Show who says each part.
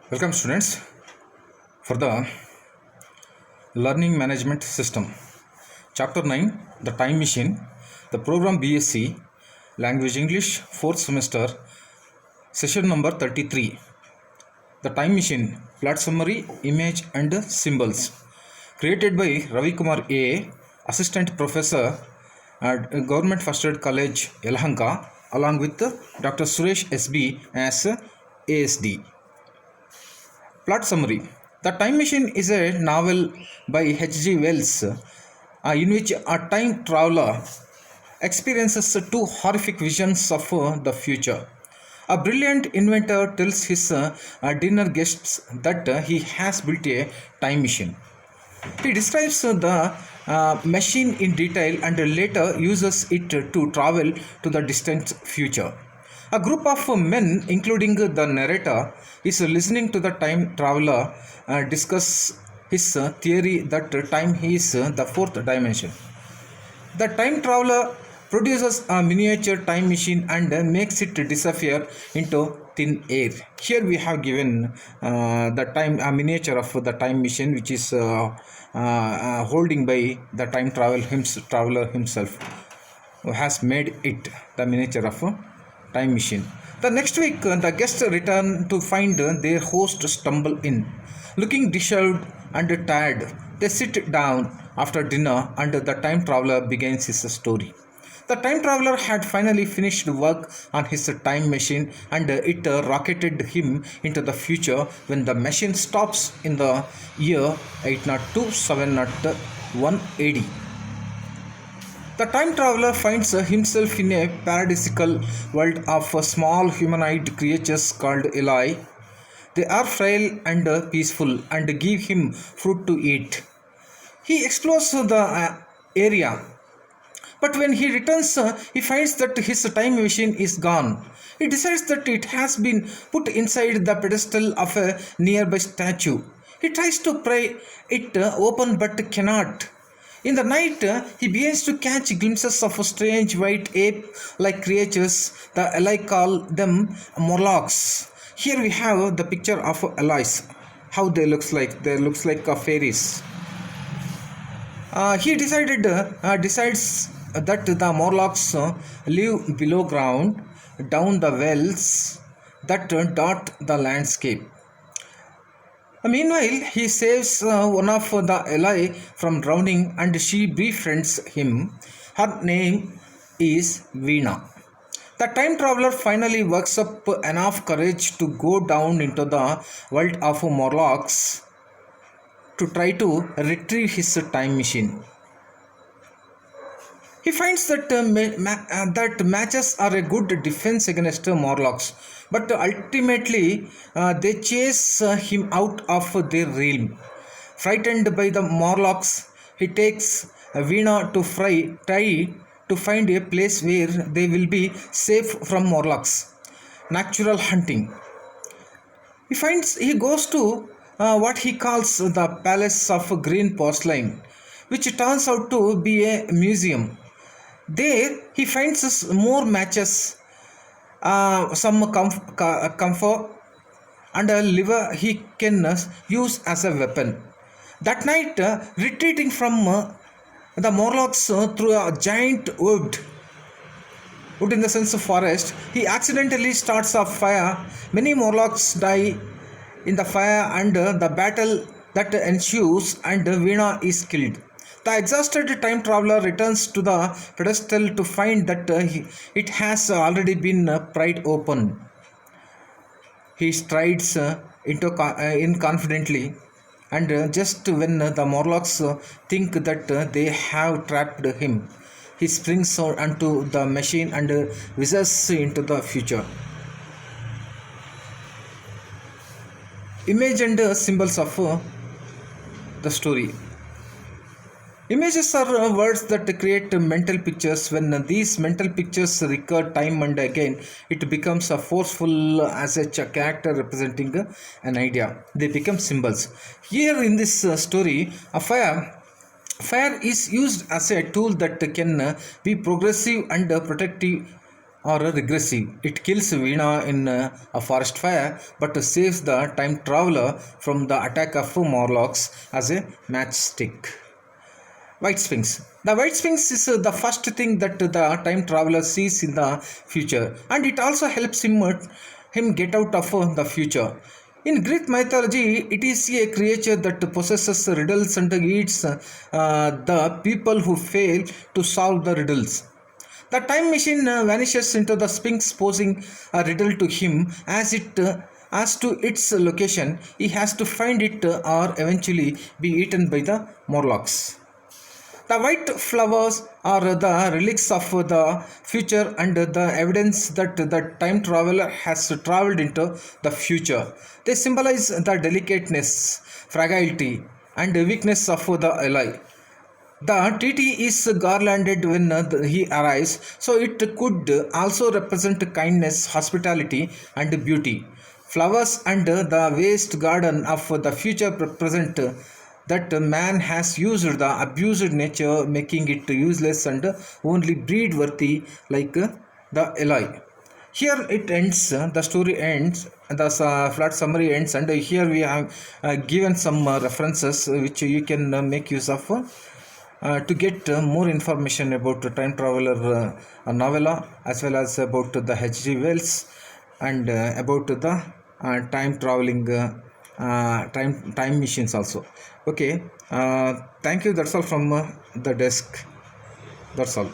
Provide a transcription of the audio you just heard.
Speaker 1: Welcome students for the Learning Management System. Chapter 9 The Time Machine. The program BSc Language English 4th semester session number 33. The Time Machine Plot Summary, Image and Symbols. Created by Ravi Kumar A, Assistant Professor at Government First Aid College, Yelahanka, along with Dr. Suresh SB as ASD. Plot summary. The Time Machine is a novel by H.G. Wells in which a time traveler experiences two horrific visions of the future. A brilliant inventor tells his dinner guests that he has built a time machine. He describes the machine in detail and later uses it to travel to the distant future. A group of men, including the narrator, is listening to the time traveler discuss his theory that time is the fourth dimension. The time traveler produces a miniature time machine and makes it disappear into thin air. Here we have given the time a miniature of the time machine, which is holding by the time traveler himself, who has made it the miniature of a time machine. The next week, the guests return to find their host stumble in. Looking disheveled and tired, they sit down after dinner and the time traveler begins his story. The time traveler had finally finished work on his time machine and it rocketed him into the future when the machine stops in the year 802 701 AD. The time traveler finds himself in a paradisical world of small humanoid creatures called Eloi. They are frail and peaceful and give him fruit to eat. He explores the area, but when he returns, he finds that his time machine is gone. He decides that it has been put inside the pedestal of a nearby statue. He tries to pry it open but cannot. In the night, he begins to catch glimpses of strange white ape-like creatures. The Eloi call them Morlocks. Here we have the picture of Elois. How they looks like? They looks like fairies. He decides that the Morlocks live below ground, down the wells that dot the landscape. Meanwhile, he saves one of the Eloi from drowning and she befriends him. Her name is Veena. The time traveler finally works up enough courage to go down into the world of Morlocks to try to retrieve his time machine. He finds that that matches are a good defense against Morlocks, but ultimately they chase him out of their realm. Frightened by the Morlocks, he takes Veena to try to find a place where they will be safe from Morlocks. Natural hunting. He goes to what he calls the Palace of Green Porcelain, which turns out to be a museum. There, he finds more matches, some comfort, and a liver he can use as a weapon. That night, retreating from the Morlocks through a giant wood in the sense of forest, he accidentally starts a fire. Many Morlocks die in the fire and the battle that ensues, and Veena is killed. The exhausted time traveler returns to the pedestal to find that it has already been pried open. He strides in confidently, and just when the Morlocks think that they have trapped him, he springs onto the machine and whizzes into the future. Image and symbols of the story. Images are words that create mental pictures. When these mental pictures recur time and again, it becomes a forceful as a character representing an idea. They become symbols. Here in this story, a fire is used as a tool that can be progressive and protective or regressive. It kills Veena in a forest fire but saves the time traveler from the attack of Morlocks as a matchstick. White Sphinx. The White Sphinx is the first thing that the time traveler sees in the future, and it also helps him get out of the future. In Greek mythology, it is a creature that possesses riddles and eats the people who fail to solve the riddles. The time machine vanishes into the Sphinx, posing a riddle to him as to its location. He has to find it or eventually be eaten by the Morlocks. The white flowers are the relics of the future and the evidence that the time traveler has traveled into the future. They symbolize the delicateness, fragility, and weakness of the ally. The TT is garlanded when he arrives, so it could also represent kindness, hospitality, and beauty. Flowers and the waste garden of the future represent that man has used the abused nature, making it useless and only breed worthy like the Eloi. Here it ends, the story ends, the flat summary ends, and here we have given some references which you can make use of to get more information about the time traveler novella, as well as about the H.G. Wells, and about the time traveling time machines also. Okay, thank you. That's all from the desk. That's all.